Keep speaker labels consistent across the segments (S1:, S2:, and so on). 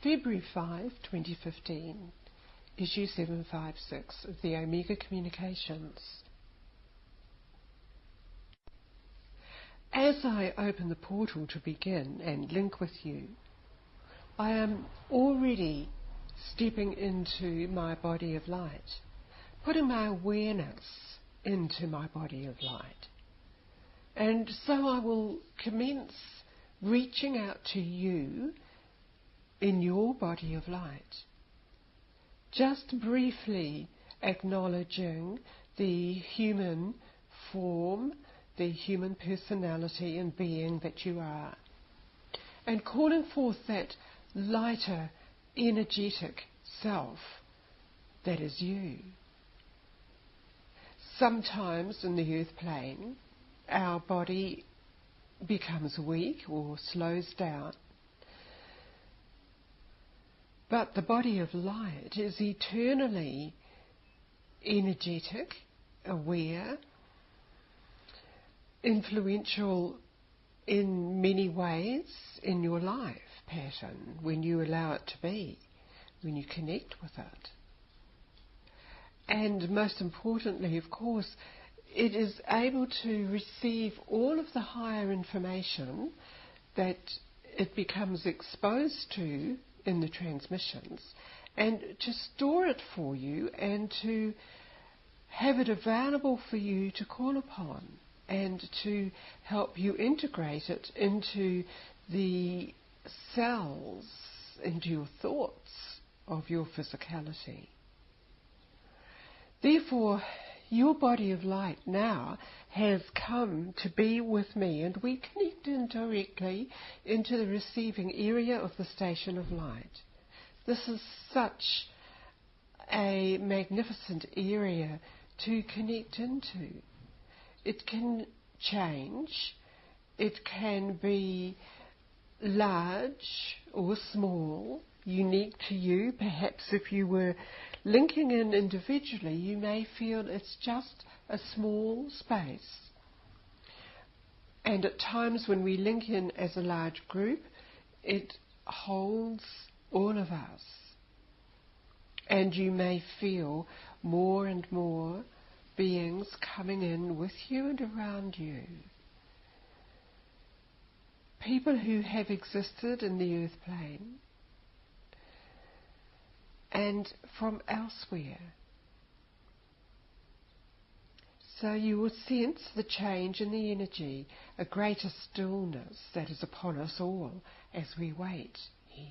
S1: February 5, 2015, issue 756 of the Omega Communications. As I open the portal to begin and link with you, I am already stepping into my body of light, putting my awareness into my body of light. And so I will commence reaching out to you in your body of light, just briefly acknowledging the human form, the human personality and being that you are, and calling forth that lighter, energetic self that is you. Sometimes in the earth plane, our body becomes weak or slows down, but the body of light is eternally energetic, aware, influential in many ways in your life pattern when you allow it to be, when you connect with it. And most importantly, of course, it is able to receive all of the higher information that it becomes exposed to in the transmissions, and to store it for you and to have it available for you to call upon and to help you integrate it into the cells, into your thoughts of your physicality. Therefore, your body of light now has come to be with me, and we connect in directly into the receiving area of the station of light. This is such a magnificent area to connect into. It can change, it can be large or small, unique to you. Perhaps if you were linking in individually, you may feel it's just a small space. And at times when we link in as a large group, it holds all of us. And you may feel more and more beings coming in with you and around you. People who have existed in the earth plane and from elsewhere. So you will sense the change in the energy, a greater stillness that is upon us all as we wait here.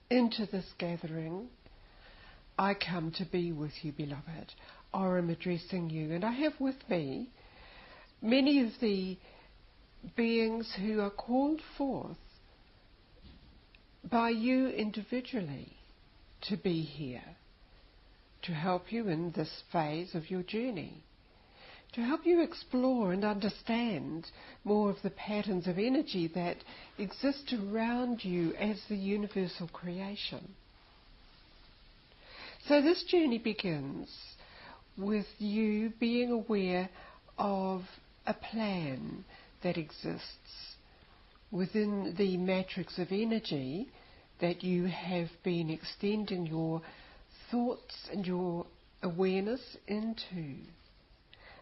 S1: Into this gathering, I come to be with you, beloved. I am addressing you, and I have with me many of the beings who are called forth by you individually to be here, to help you in this phase of your journey, to help you explore and understand more of the patterns of energy that exist around you as the universal creation. So this journey begins with you being aware of a plan that exists within the matrix of energy that you have been extending your thoughts and your awareness into.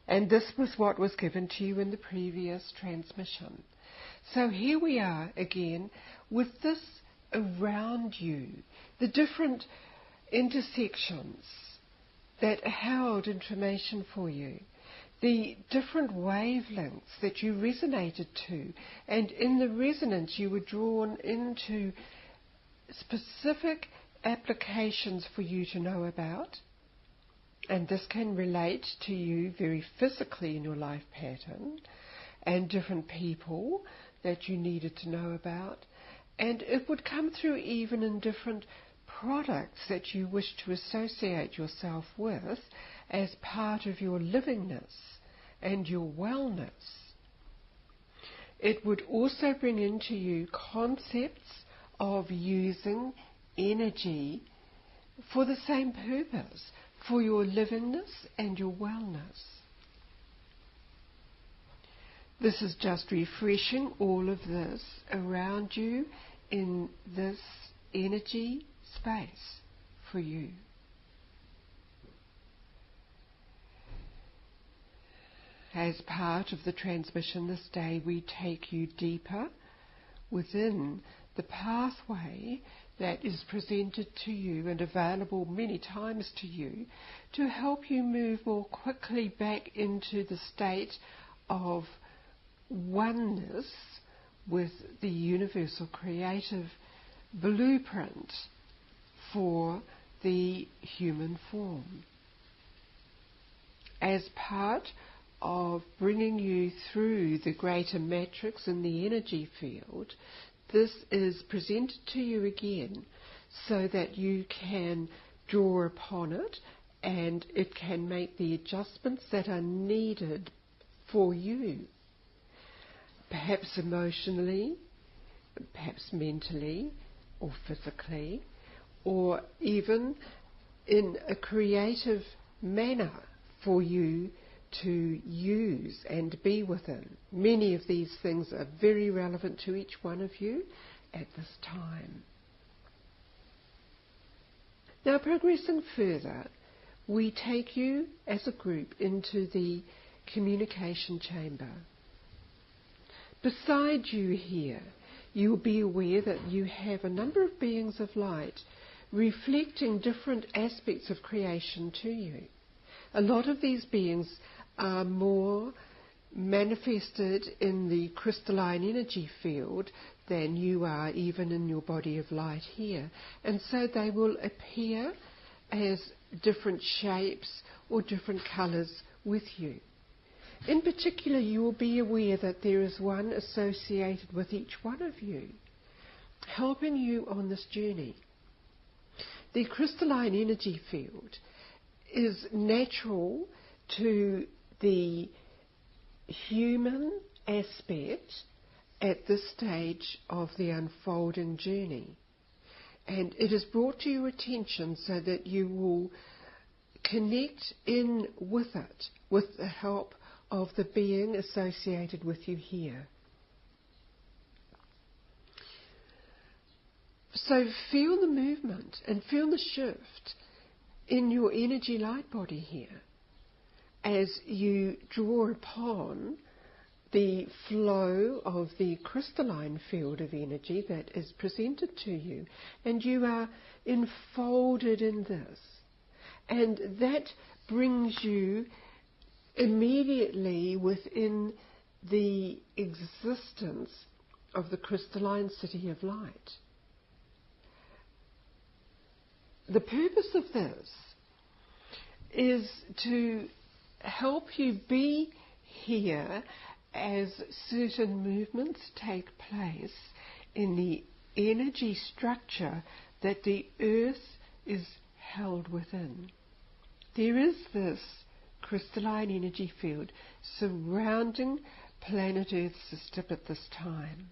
S1: And this was what was given to you in the previous transmission. So here we are again with this around you, the different intersections that held information for you, the different wavelengths that you resonated to, and in the resonance you were drawn into specific applications for you to know about. And this can relate to you very physically in your life pattern, and different people that you needed to know about. And it would come through even in different products that you wish to associate yourself with as part of your livingness and your wellness. It would also bring into you concepts of using energy for the same purpose, for your livingness and your wellness. This is just refreshing all of this around you in this energy space for you. As part of the transmission this day, we take you deeper within the pathway that is presented to you and available many times to you to help you move more quickly back into the state of oneness with the universal creative blueprint for the human form. As part of bringing you through the greater matrix in the energy field, this is presented to you again so that you can draw upon it and it can make the adjustments that are needed for you, perhaps emotionally, perhaps mentally or physically, or even in a creative manner for you to use and be within. Many of these things are very relevant to each one of you at this time. Now, progressing further, we take you as a group into the communication chamber. Beside you here, you'll be aware that you have a number of beings of light reflecting different aspects of creation to you. A lot of these beings are more manifested in the crystalline energy field than you are even in your body of light here. And so they will appear as different shapes or different colours with you. In particular, you will be aware that there is one associated with each one of you, helping you on this journey. The crystalline energy field is natural to the human aspect at this stage of the unfolding journey. And it is brought to your attention so that you will connect in with it with the help of the being associated with you here. So feel the movement and feel the shift in your energy light body here as you draw upon the flow of the crystalline field of energy that is presented to you, and you are enfolded in this, and that brings you immediately within the existence of the crystalline city of light. The purpose of this is to help you be here as certain movements take place in the energy structure that the earth is held within. There is this crystalline energy field surrounding planet Earth's system at this time.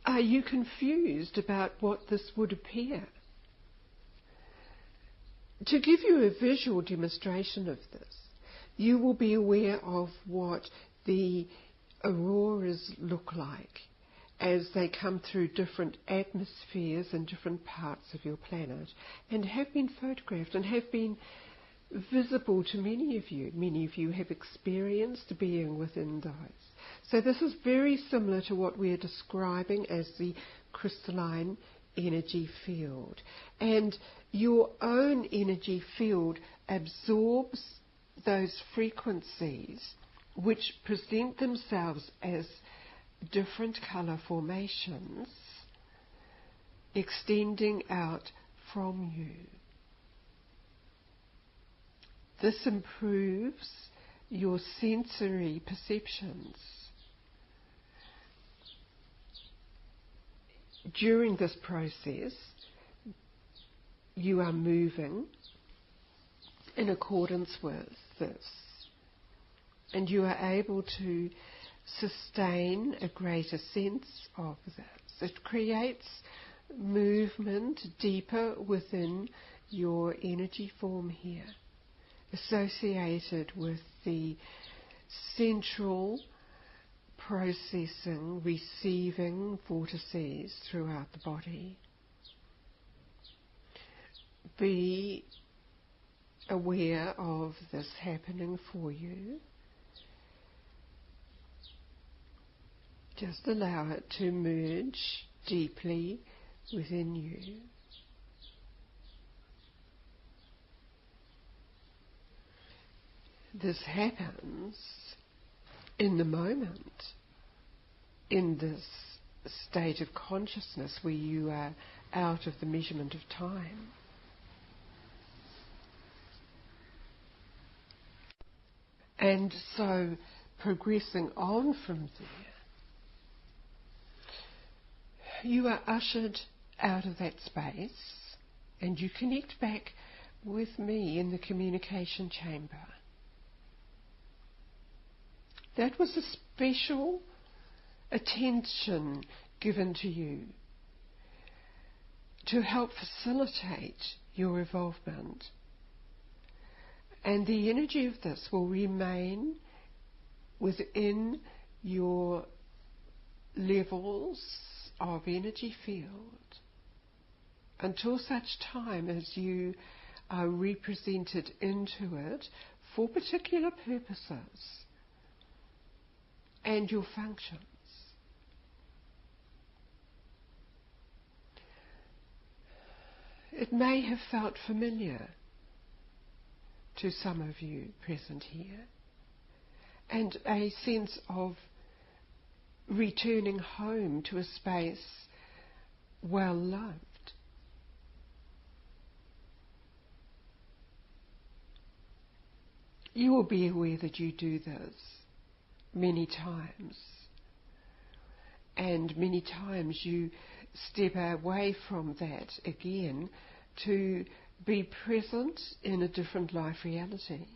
S1: Are you confused about what this would appear? To give you a visual demonstration of this, you will be aware of what the auroras look like as they come through different atmospheres and different parts of your planet, and have been photographed and have been visible to many of you. Many of you have experienced being within those. So this is very similar to what we are describing as the crystalline energy field. And your own energy field absorbs those frequencies which present themselves as different colour formations extending out from you. This improves your sensory perceptions. During this process, you are moving in accordance with this, and you are able to sustain a greater sense of this. It creates movement deeper within your energy form here. associated with the central processing, receiving vortices throughout the body. Be aware of this happening for you. Just allow it to merge deeply within you. This happens in the moment, in this state of consciousness where you are out of the measurement of time. And so, progressing on from there, you are ushered out of that space and you connect back with me in the communication chamber. That was a special attention given to you to help facilitate your evolvement. And the energy of this will remain within your levels of energy field until such time as you are represented into it for particular purposes and your functions. It may have felt familiar to some of you present here, and a sense of returning home to a space well loved. You will be aware that you do this many times, and many times you step away from that again to be present in a different life reality.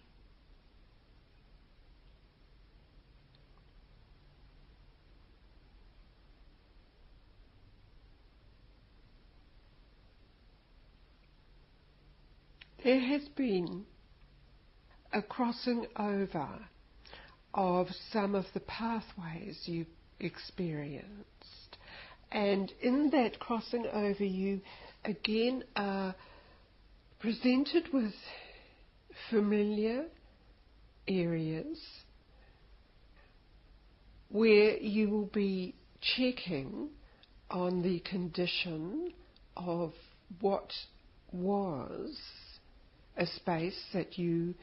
S1: There has been a crossing over of some of the pathways you've experienced. And in that crossing over, you again are presented with familiar areas where you will be checking on the condition of what was a space that you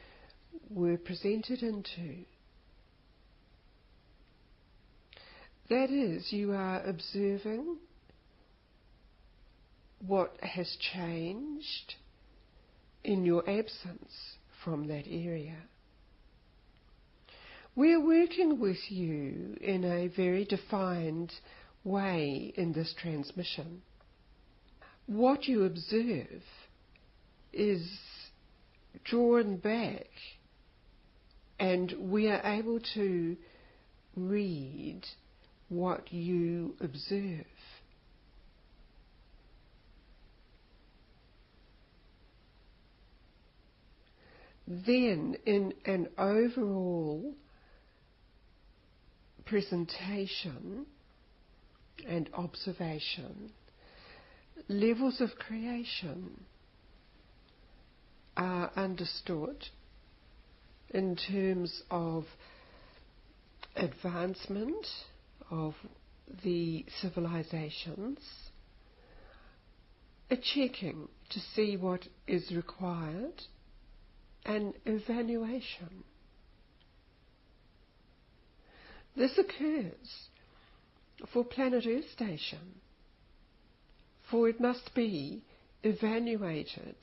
S1: were presented into. That is, you are observing what has changed in your absence from that area. We're working with you in a very defined way in this transmission. What you observe is drawn back, and we are able to read what you observe. Then, in an overall presentation and observation, levels of creation are understood in terms of advancement of the civilizations, a checking to see what is required, an evaluation. This occurs for Planet Earth Station, for it must be evaluated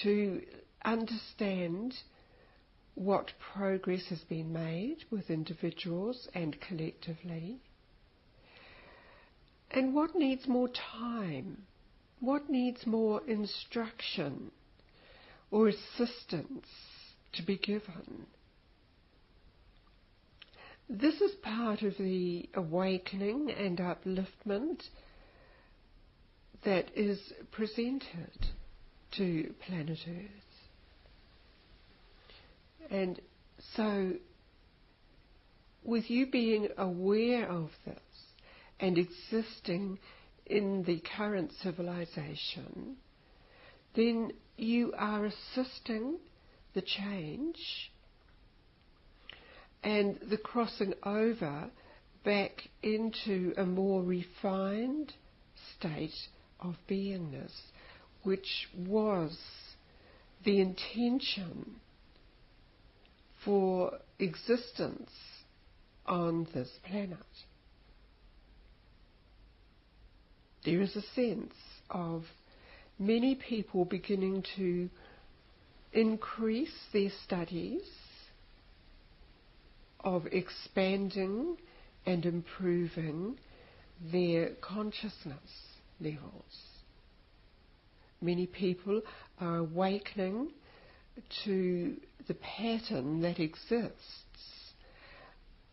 S1: to understand what progress has been made with individuals and collectively, and what needs more time, what needs more instruction or assistance to be given. This is part of the awakening and upliftment that is presented to planet Earth. And so, with you being aware of this and existing in the current civilization, then you are assisting the change and the crossing over back into a more refined state of beingness, which was the intention for existence on this planet. There is a sense of many people beginning to increase their studies of expanding and improving their consciousness levels. Many people are awakening to the pattern that exists,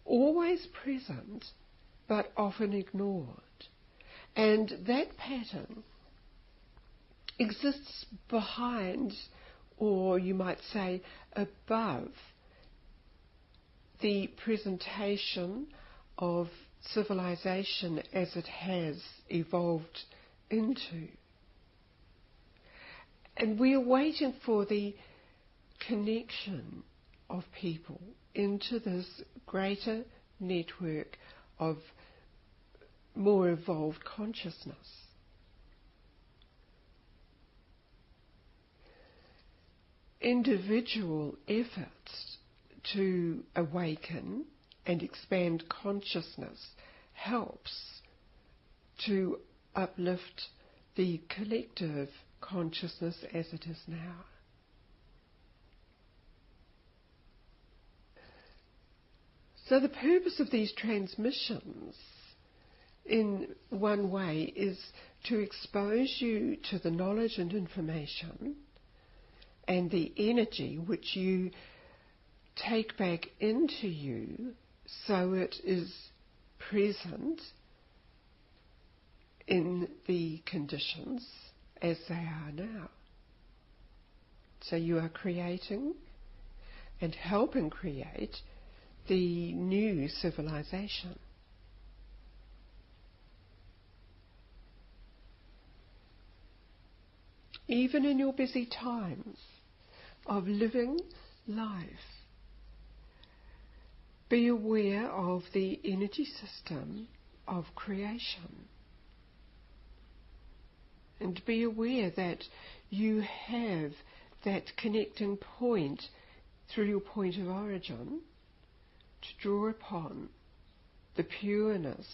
S1: always present but often ignored. And that pattern exists behind, or you might say above, the presentation of civilization as it has evolved into. And we are waiting for the connection of people into this greater network of more evolved consciousness. Individual efforts to awaken and expand consciousness helps to uplift the collective consciousness as it is now. So the purpose of these transmissions, in one way, is to expose you to the knowledge and information and the energy which you take back into you, so it is present in the conditions as they are now. So you are creating and helping create the new civilization. Even in your busy times of living life, be aware of the energy system of creation. And be aware that you have that connecting point through your point of origin to draw upon the pureness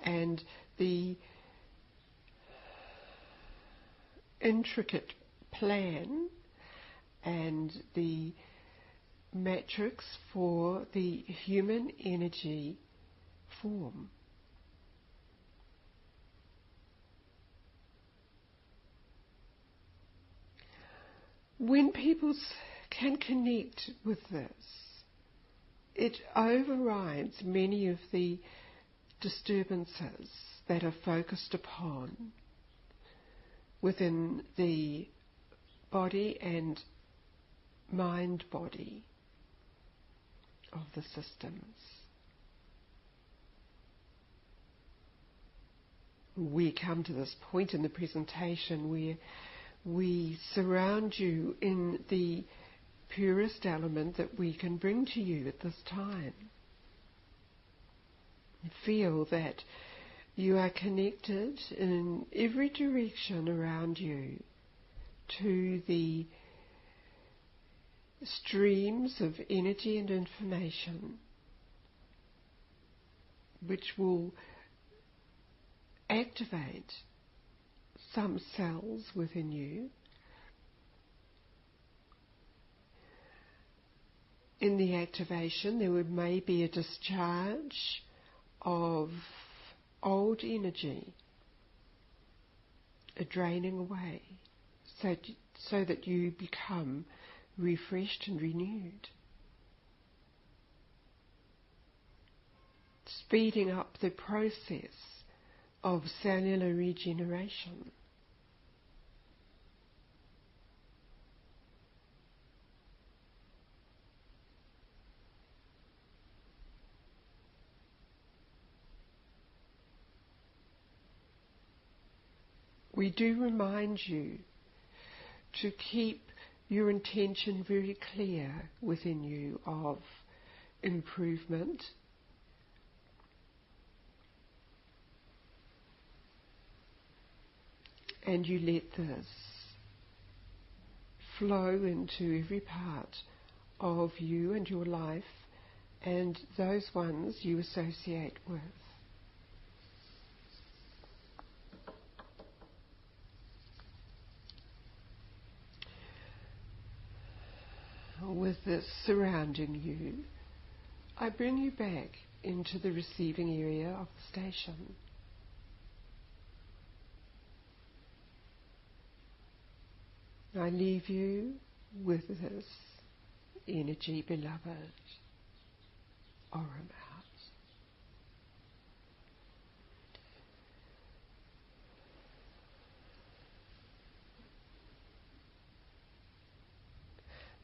S1: and the intricate plan and the matrix for the human energy form. When people can connect with this, it overrides many of the disturbances that are focused upon within the body and mind-body of the systems. We come to this point in the presentation where we surround you in the purest element that we can bring to you at this time. Feel that you are connected in every direction around you to the streams of energy and information which will activate some cells within you. In the activation, there may be a discharge of old energy, a draining away, so that you become refreshed and renewed. Speeding up the process of cellular regeneration. we do remind you to keep your intention very clear within you of improvement, and you let this flow into every part of you and your life and those ones you associate with. With this surrounding you, I bring you back into the receiving area of the station. I leave you with this energy, beloved, aura out.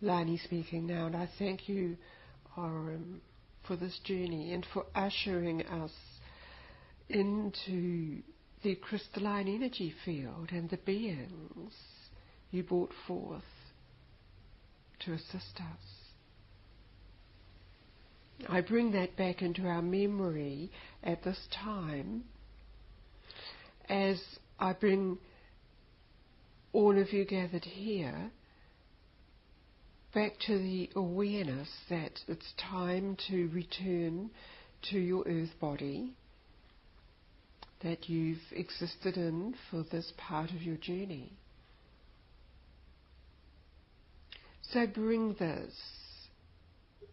S1: Lani speaking now, and I thank you, Aurum, for this journey and for ushering us into the crystalline energy field and the beings you brought forth to assist us. I bring that back into our memory at this time as I bring all of you gathered here back to the awareness that it's time to return to your earth body that you've existed in for this part of your journey. So bring this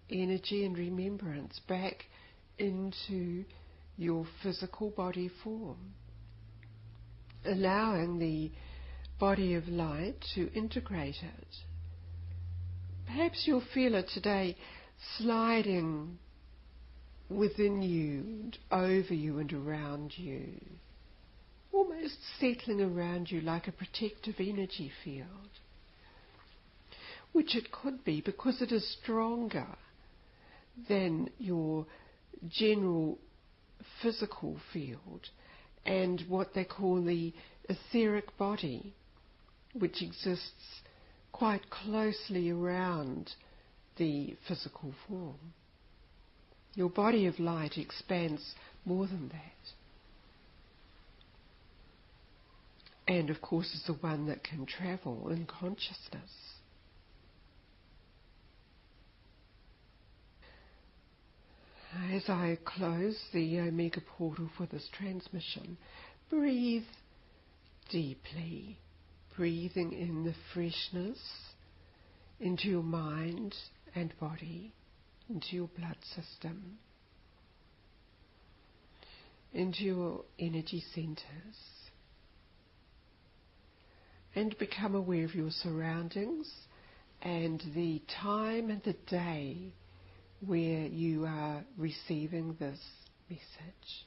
S1: energy and remembrance back into your physical body form, allowing the body of light to integrate it. Perhaps you'll feel it today sliding within you and over you and around you, almost settling around you like a protective energy field, which it could be because it is stronger than your general physical field and what they call the etheric body, which exists quite closely around the physical form. Your body of light expands more than that. And of course is the one that can travel in consciousness. As I close the Omega portal for this transmission, breathe deeply, breathing in the freshness into your mind and body, into your blood system, into your energy centers, and become aware of your surroundings and the time and the day where you are receiving this message.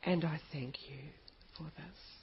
S1: And I thank you for this.